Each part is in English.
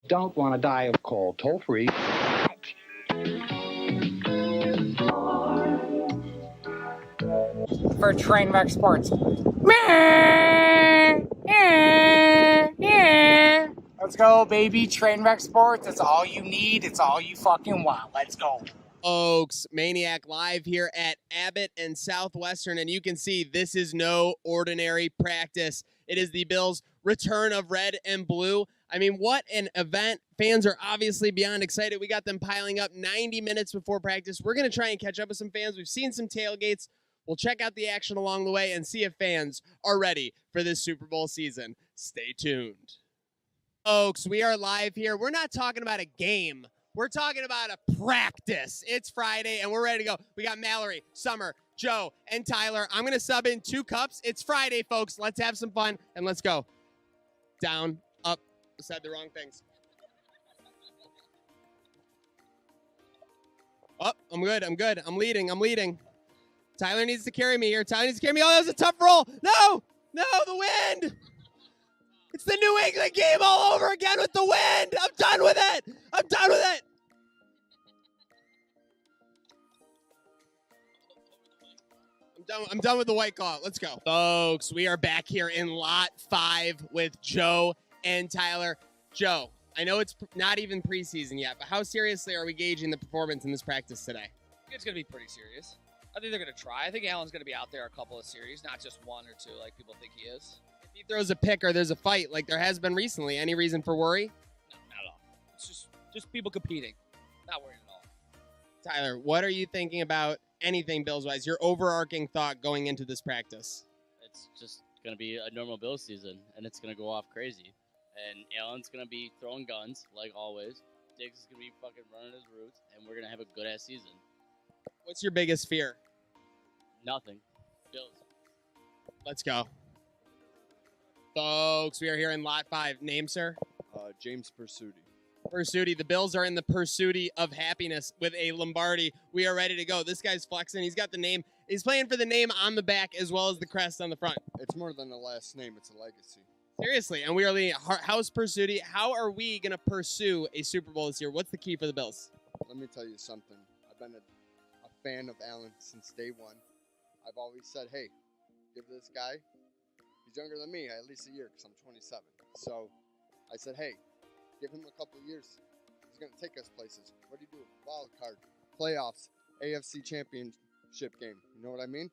Don't want to die of cold. Toll free. For Trainwreck Sports. Let's go, baby. Trainwreck Sports. It's all you need. It's all you fucking want. Let's go. Folks, Maniac live here at Abbott and Southwestern, and you can see this is no ordinary practice. It is the Bills' return of red and blue. I mean, what an event. Fans are obviously beyond excited. We got them piling up 90 minutes before practice. We're going to try and catch up with some fans. We've seen some tailgates. We'll check out the action along the way and see if fans are ready for this Super Bowl season. Stay tuned. Folks, we are live here. We're not talking about a game. We're talking about a practice. It's Friday, and we're ready to go. We got Mallory, Summer, Joe, and Tyler. I'm going to sub in 2 cups. It's Friday, folks. Let's have some fun, and let's go. Down, up. Said the wrong things. Oh, I'm good. I'm leading. Tyler needs to carry me here. Oh, that was a tough roll. No, the wind. It's the New England game all over again with the wind. I'm done with it. I'm done with the white claw. Let's go. Folks, we are back here in lot 5 with Joe and Tyler. Joe, I know it's not even preseason yet, but how seriously are we gauging the performance in this practice today? It's going to be pretty serious. I think they're going to try. I think Allen's going to be out there a couple of series, not just 1 or 2 like people think he is. If he throws a pick or there's a fight like there has been recently, any reason for worry? No, not at all. It's just people competing. Not worried at all. Tyler, what are you thinking about anything Bills-wise? Your overarching thought going into this practice? It's just going to be a normal Bills season, and it's going to go off crazy. And Allen's going to be throwing guns, like always. Diggs is going to be fucking running his routes, and we're going to have a good-ass season. What's your biggest fear? Nothing. Bills. Let's go. Folks, we are here in lot 5. Name, sir? James Pursuti. Pursuti. The Bills are in the pursuit of happiness with a Lombardi. We are ready to go. This guy's flexing. He's got the name. He's playing for the name on the back as well as the crest on the front. It's more than a last name. It's a legacy. Seriously, and we are the House Pursuti. How are we going to pursue a Super Bowl this year? What's the key for the Bills? Let me tell you something. I've been a fan of Allen since day one. I've always said, hey, give this guy, he's younger than me, at least a year, because I'm 27. So I said, hey, give him a couple of years. He's going to take us places. What do you do? Wild card, playoffs, AFC championship game. You know what I mean?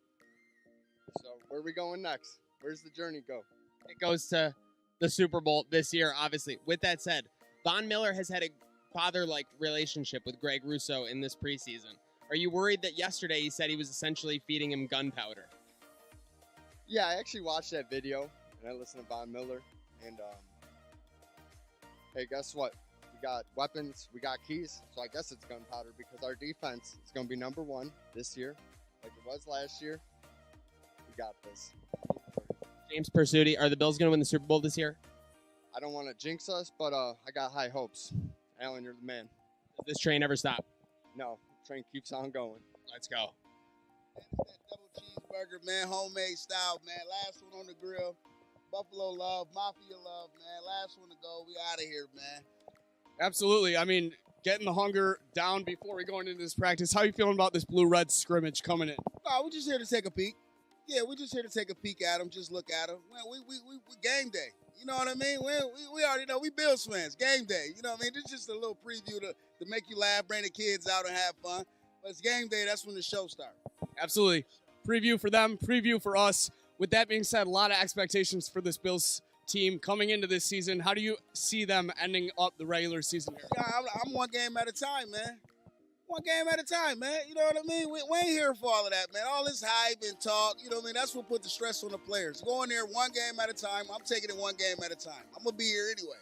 So where are we going next? Where's the journey go? It goes to the Super Bowl this year, obviously. With that said, Von Miller has had a father-like relationship with Greg Rousseau in this preseason. Are you worried that yesterday he said he was essentially feeding him gunpowder? Yeah, I actually watched that video, and I listened to Von Miller, and hey, guess what? We got weapons, we got keys, so I guess it's gunpowder because our defense is going to be number 1 this year, like it was last year. We got this. James Pursuti, are the Bills going to win the Super Bowl this year? I don't want to jinx us, but I got high hopes. Allen, you're the man. Does this train ever stop? No, train keeps on going. Let's go. That double cheeseburger, man, homemade style, man. Last one on the grill. Buffalo love, Mafia love, man. Last one to go. We out of here, man. Absolutely. I mean, getting the hunger down before we go into this practice. How are you feeling about this blue-red scrimmage coming in? No, we're just here to take a peek. Yeah, we're just here to take a peek at them, just look at them. We game day. You know what I mean? We already know we Bills fans. Game day. You know what I mean? It's just a little preview to make you laugh, bring the kids out and have fun. But it's game day. That's when the show starts. Absolutely. Preview for them, preview for us. With that being said, a lot of expectations for this Bills team coming into this season. How do you see them ending up the regular season here? Yeah, I'm one game at a time, man. One game at a time, man. You know what I mean? We ain't here for all of that, man. All this hype and talk, you know what I mean? That's what put the stress on the players. Go in there one game at a time. I'm taking it one game at a time. I'm going to be here anyway.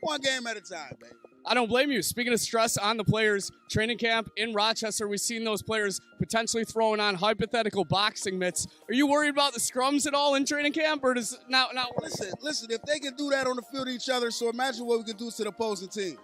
One game at a time, baby. I don't blame you. Speaking of stress on the players, training camp in Rochester, we've seen those players potentially throwing on hypothetical boxing mitts. Are you worried about the scrums at all in training camp, or does not worry? Listen, if they can do that on the field to each other, so imagine what we can do to the opposing team.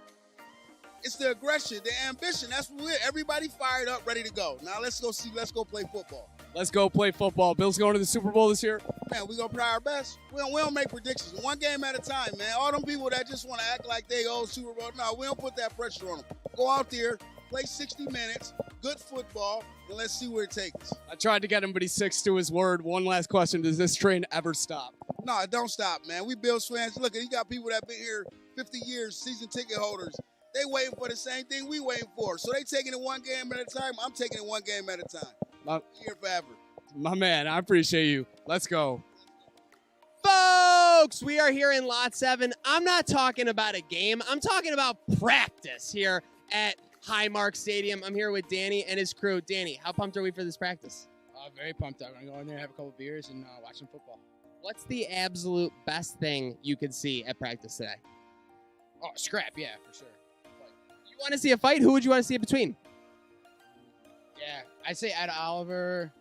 It's the aggression, the ambition. That's what everybody fired up, ready to go. Now let's go play football. Let's go play football. Bills going to the Super Bowl this year? Man, we gonna try our best. We don't make predictions. One game at a time, man. All them people that just want to act like they own Super Bowl, no, we don't put that pressure on them. Go out there, play 60 minutes, good football, and let's see where it takes us. I tried to get him, but he sticks to his word. One last question. Does this train ever stop? No, it don't stop, man. We Bills fans. Look, you got people that been here 50 years, season ticket holders. They waiting for the same thing we waiting for. So they taking it one game at a time. I'm taking it one game at a time. Here forever. My man, I appreciate you. Let's go. Folks, we are here in Lot 7. I'm not talking about a game. I'm talking about practice here at Highmark Stadium. I'm here with Danny and his crew. Danny, how pumped are we for this practice? Very pumped. I'm going to go in there, have a couple beers, and watch some football. What's the absolute best thing you could see at practice today? Oh, scrap, yeah, for sure. You want to see a fight? Who would you want to see it between? Yeah, I'd say Ed Oliver,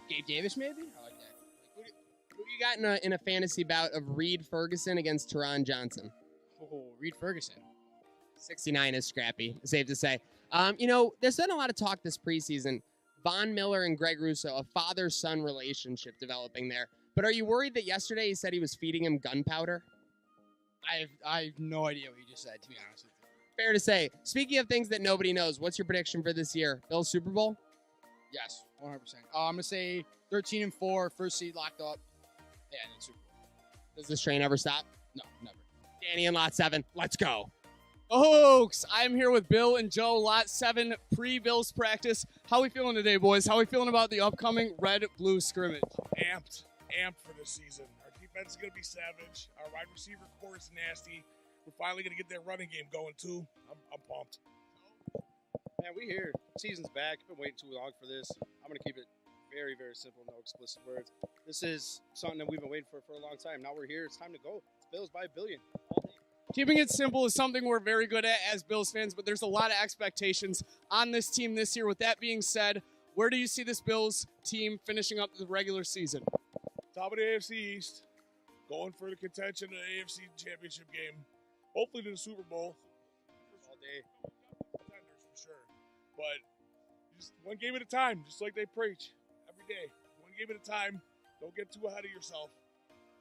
Gabe Davis, maybe? I like that. Who do you got in a fantasy bout of Reed Ferguson against Teron Johnson? Oh, Reed Ferguson. 69 is scrappy, safe to say. There's been a lot of talk this preseason. Von Miller and Greg Russo, a father-son relationship developing there. But are you worried that yesterday he said he was feeding him gunpowder? I have no idea what you just said, to be honest with you. Fair to say. Speaking of things that nobody knows, what's your prediction for this year? Bills Super Bowl? Yes, 100%. I'm going to say 13-4, first seed locked up, and then Super Bowl. Does this train ever stop? No, never. Danny in Lot 7, let's go. Folks, I'm here with Bill and Joe, Lot 7, pre-Bills practice. How we feeling today, boys? How we feeling about the upcoming red-blue scrimmage? Amped for this season. Our defense is going to be savage. Our wide receiver core is nasty. We're finally going to get that running game going, too. I'm pumped. Man, we here. Season's back. Been waiting too long for this. I'm going to keep it very, very simple, no explicit words. This is something that we've been waiting for a long time. Now we're here. It's time to go. It's Bills by a billion. All day. Keeping it simple is something we're very good at as Bills fans, but there's a lot of expectations on this team this year. With that being said, where do you see this Bills team finishing up the regular season? Top of the AFC East. Going for the contention of the AFC Championship game. Hopefully to the Super Bowl. All day. Contenders for sure. But just one game at a time, just like they preach every day. One game at a time. Don't get too ahead of yourself.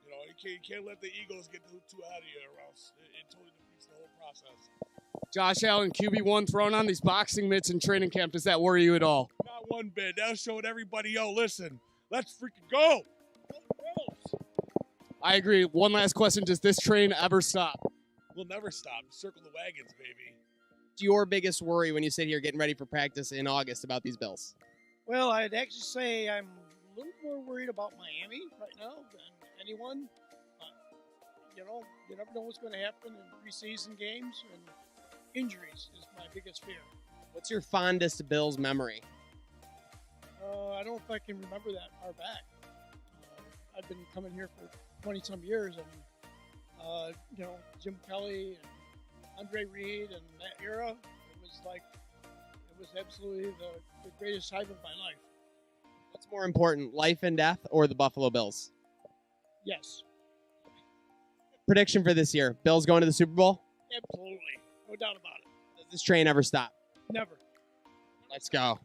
You know, you can't let the egos get too ahead of you, or else it totally defeats the whole process. Josh Allen, QB1, throwing on these boxing mitts in training camp. Does that worry you at all? Not one bit. That showed everybody, yo, listen, let's freaking go. I agree. One last question. Does this train ever stop? We'll never stop. Circle the wagons, baby. What's your biggest worry when you sit here getting ready for practice in August about these Bills? Well, I'd actually say I'm a little more worried about Miami right now than anyone. You never know what's going to happen in preseason games, and injuries is my biggest fear. What's your fondest Bills memory? I don't know if I can remember that far back. I've been coming here for 20-some years, and, Jim Kelly and Andre Reed and that era, it was absolutely the greatest time of my life. What's more important, life and death or the Buffalo Bills? Yes. Prediction for this year, Bills going to the Super Bowl? Absolutely. No doubt about it. Does this train ever stop? Never. Let's go.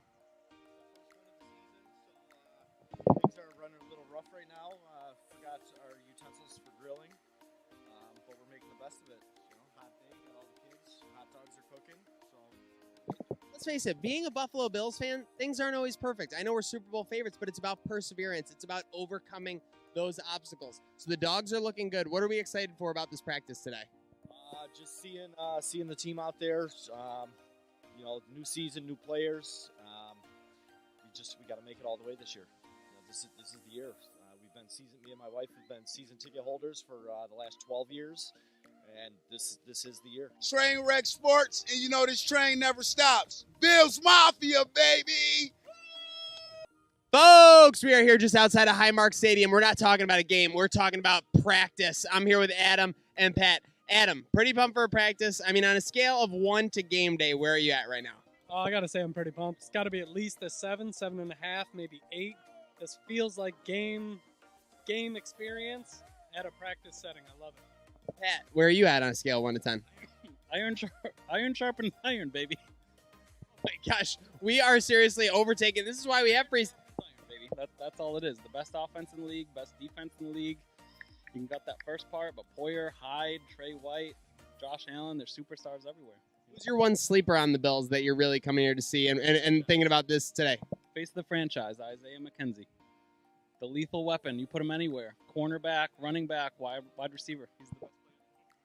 Things are running a little rough right now. Forgot our utensils for grilling, but we're making the best of it. Hot day, got all the kids. Hot dogs are cooking. So Let's face it, being a Buffalo Bills fan, things aren't always perfect. I know we're Super Bowl favorites, but it's about perseverance. It's about overcoming those obstacles. So the dogs are looking good. What are we excited for about this practice today? just seeing the team out there. New season, new players. We got to make it all the way this year. This is the year. Me and my wife have been season ticket holders for the last 12 years, and this is the year. Train wreck sports, and this train never stops. Bills Mafia, baby! Folks, we are here just outside of Highmark Stadium. We're not talking about a game. We're talking about practice. I'm here with Adam and Pat. Adam, pretty pumped for practice. I mean, on a scale of 1 to game day, where are you at right now? I got to say I'm pretty pumped. It's got to be at least a 7, 7.5, maybe 8. This feels like game experience at a practice setting. I love it. Pat, where are you at on a scale of 1 to 10? Iron sharpened iron, baby. My gosh, we are seriously overtaken. This is why we have free. Baby, that's all it is. The best offense in the league, best defense in the league. You can got that first part, but Poyer, Hyde, Trey White, Josh Allen, they're superstars everywhere. Who's your one sleeper on the Bills that you're really coming here to see and thinking about this today? Face of the franchise, Isaiah McKenzie. The lethal weapon. You put him anywhere. Cornerback, running back, wide receiver. He's the best.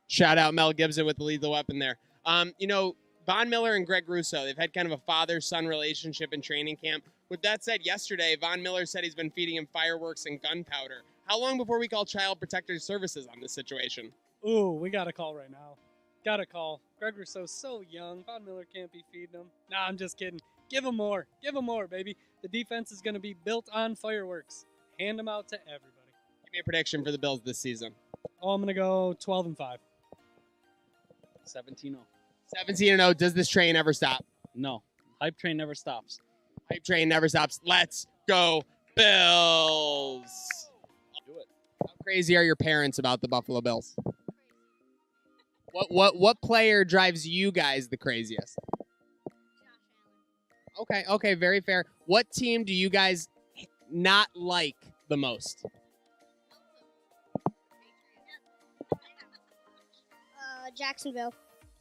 Shout out Mel Gibson with the lethal weapon there. Von Miller and Greg Russo, they've had kind of a father-son relationship in training camp. With that said, yesterday, Von Miller said he's been feeding him fireworks and gunpowder. How long before we call Child Protective Services on this situation? Ooh, we got to call right now. Got to call. Greg Rousseau's so young. Von Miller can't be feeding him. Nah, I'm just kidding. Give him more. Give him more, baby. The defense is going to be built on fireworks. Hand them out to everybody. Give me a prediction for the Bills this season. Oh, I'm going to go 12-5. 17-0. 17-0. Does this train ever stop? No. Hype train never stops. Hype train never stops. Let's go, Bills. Do it. How crazy are your parents about the Buffalo Bills? What player drives you guys the craziest? Okay, very fair. What team do you guys not like the most?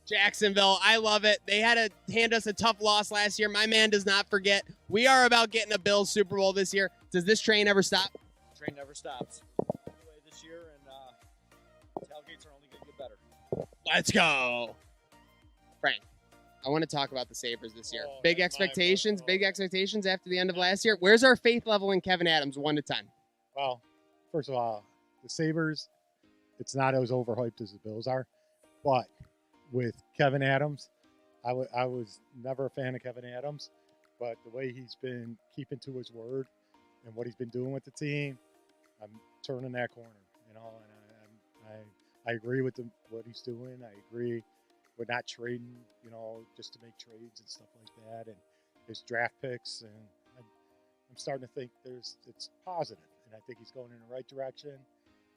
Jacksonville, I love it. They had to hand us a tough loss last year. My man does not forget. We are about getting a Bills Super Bowl this year. Does this train ever stop? Train never stops. Anyway, this year, and tailgates are only going to get better. Let's go. Frank, I want to talk about the Sabres this year. Big expectations after the end of last year. Where's our faith level in Kevin Adams, 1 to 10? Well, first of all, the Sabres, it's not as overhyped as the Bills are, but with Kevin Adams, I was never a fan of Kevin Adams, but the way he's been keeping to his word and what he's been doing with the team, I'm turning that corner, and I agree with what he's doing. I agree with not trading, just to make trades and stuff like that, and his draft picks, and I'm starting to think it's positive, and I think he's going in the right direction,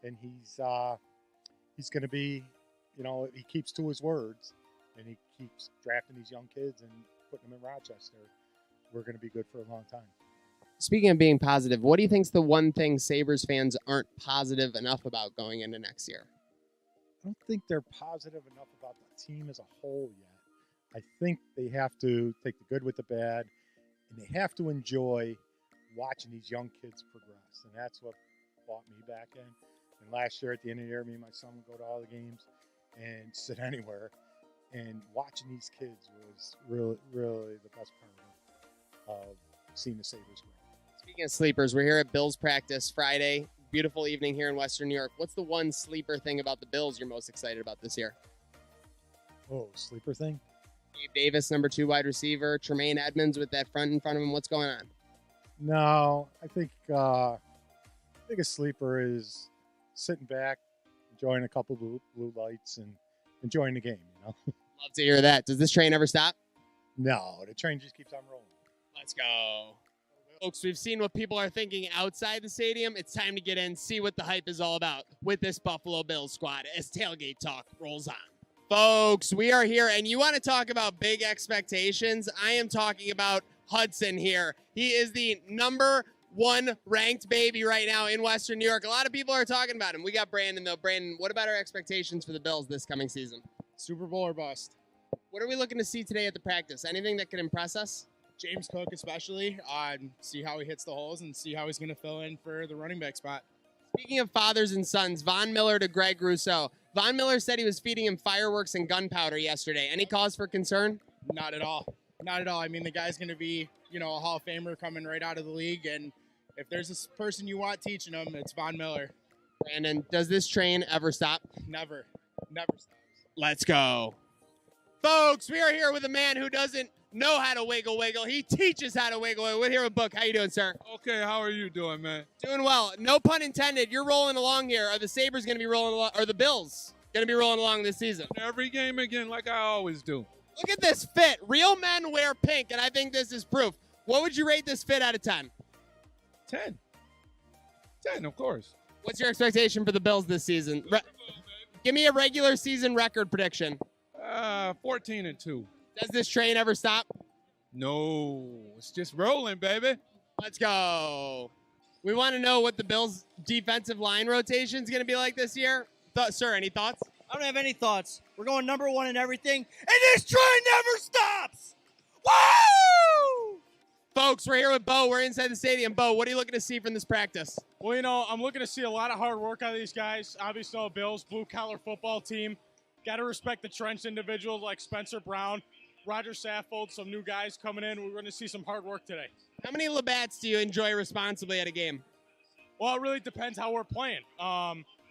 and he's going to be, he keeps to his words, and he keeps drafting these young kids and putting them in Rochester. We're going to be good for a long time. Speaking of being positive, what do you think's the one thing Sabres fans aren't positive enough about going into next year? I don't think they're positive enough about the team as a whole yet. I think they have to take the good with the bad, and they have to enjoy watching these young kids progress, and that's what brought me back in. And last year at the end of the year, me and my son would go to all the games and sit anywhere, and watching these kids was really, really the best part of seeing the Sabres grow. Speaking of sleepers, we're here at Bills practice Friday. Beautiful evening here in Western New York. What's the one sleeper thing about the Bills you're most excited about this year? Oh, sleeper thing? Gabe Davis, number 2 wide receiver. Tremaine Edmonds with that front in front of him. What's going on? No, I think a sleeper is sitting back, enjoying a couple blue lights, and enjoying the game. Love to hear that. Does this train ever stop? No, the train just keeps on rolling. Let's go. Folks, we've seen what people are thinking outside the stadium. It's time to get in, see what the hype is all about with this Buffalo Bills squad as Tailgate Talk rolls on. Folks, we are here, and you want to talk about big expectations? I am talking about Hudson here. He is the number 1 ranked baby right now in Western New York. A lot of people are talking about him. We got Brandon, though. Brandon, what about our expectations for the Bills this coming season? Super Bowl or bust. What are we looking to see today at the practice? Anything that could impress us? James Cook especially, see how he hits the holes and see how he's going to fill in for the running back spot. Speaking of fathers and sons, Von Miller to Greg Rousseau. Von Miller said he was feeding him fireworks and gunpowder yesterday. Any cause for concern? Not at all. Not at all. I mean, the guy's going to be, a Hall of Famer coming right out of the league, and if there's a person you want teaching him, it's Von Miller. Brandon, does this train ever stop? Never. Never stops. Let's go. Folks, we are here with a man who doesn't know how to wiggle. He teaches how to wiggle. We're here with Book. How you doing, sir? Okay, how are you doing, man? Doing well. No pun intended. You're rolling along here. Are the Sabres going to be rolling along, or the Bills going to be rolling along this season? Every game again, like I always do. Look at this fit. Real men wear pink, and I think this is proof. What would you rate this fit out of 10? 10. 10, of course. What's your expectation for the Bills this season? Give me a regular season record prediction. 14-2. Does this train ever stop? No, it's just rolling, baby. Let's go. We want to know what the Bills' defensive line rotation is going to be like this year. Sir, any thoughts? I don't have any thoughts. We're going number one in everything, and this train never stops. Woo! Folks, we're here with Bo. We're inside the stadium. Bo, what are you looking to see from this practice? Well, you know, I'm looking to see a lot of hard work out of these guys. Obviously, the Bills, blue-collar football team. Got to respect the trench individuals like Spencer Brown, Roger Saffold, some new guys coming in. We're going to see some hard work today. How many Labats do you enjoy responsibly at a game? Well, it really depends how we're playing.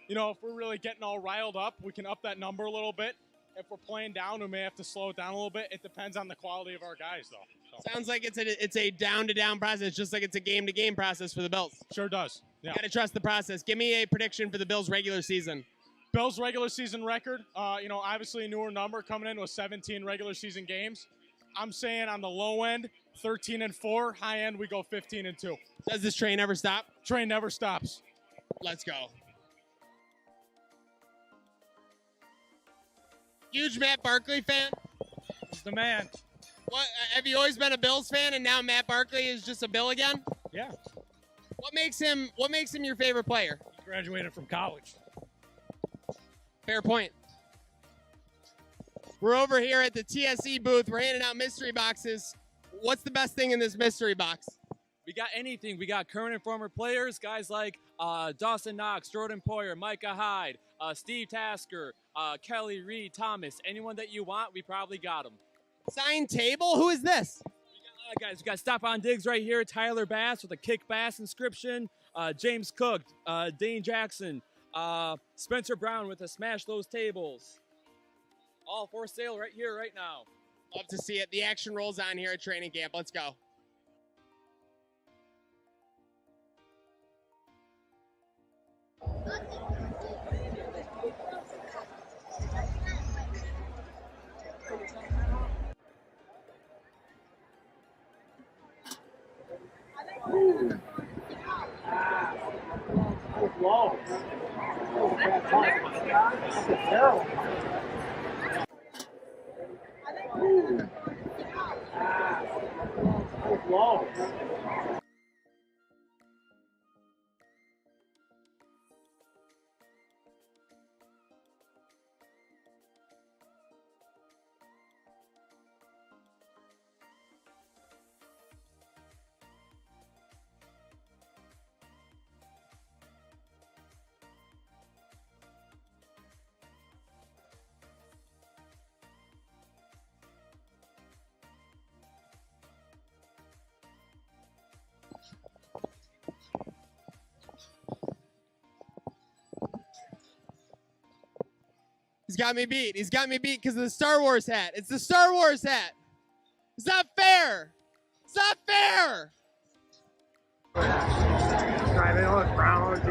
You know, if we're really getting all riled up, we can up that number a little bit. If we're playing down, we may have to slow it down a little bit. It depends on the quality of our guys, though. So. Sounds like it's a down-to-down process, just like it's a game-to-game process for the Bills. Sure does. Yeah. Got to trust the process. Give me a prediction for the Bills' regular season. Bills' regular season record, you know, obviously a newer number coming in with 17 regular season games. I'm saying on the low end, 13-4. High end, we go 15-2. Does this train ever stop? Train never stops. Let's go. Huge Matt Barkley fan? He's the man. What, have you always been a Bills fan and now Matt Barkley is just a Bill again? Yeah. What makes him your favorite player? He graduated from college. Fair point. We're over here at the TSE booth. We're handing out mystery boxes. What's the best thing in this mystery box? We got anything. We got current and former players, guys like Dawson Knox, Jordan Poyer, Micah Hyde, Steve Tasker, Kelly Reed, Thomas. Anyone that you want, we probably got them. Signed table? Who is this? Guys, we got Stephon Diggs right here, Tyler Bass with a Kick Bass inscription, James Cook, Dane Jackson, Spencer Brown with a Smash Those Tables. All for sale right here, right now. Love to see it. The action rolls on here at training camp. Let's go. He's got me beat. He's got me beat because of the Star Wars hat. It's the Star Wars hat. It's not fair. It's not fair. Driving on Brown.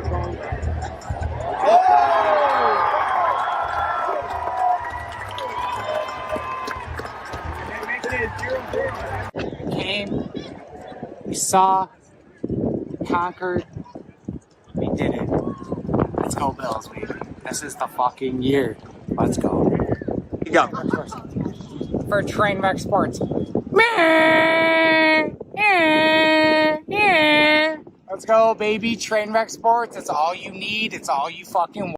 Came, we saw, conquered, we did it. Let's go Bills, baby. This is the fucking year. Let's go. Go. For Trainwreck Sports. Let's go, baby. Trainwreck Sports. It's all you need. It's all you fucking want.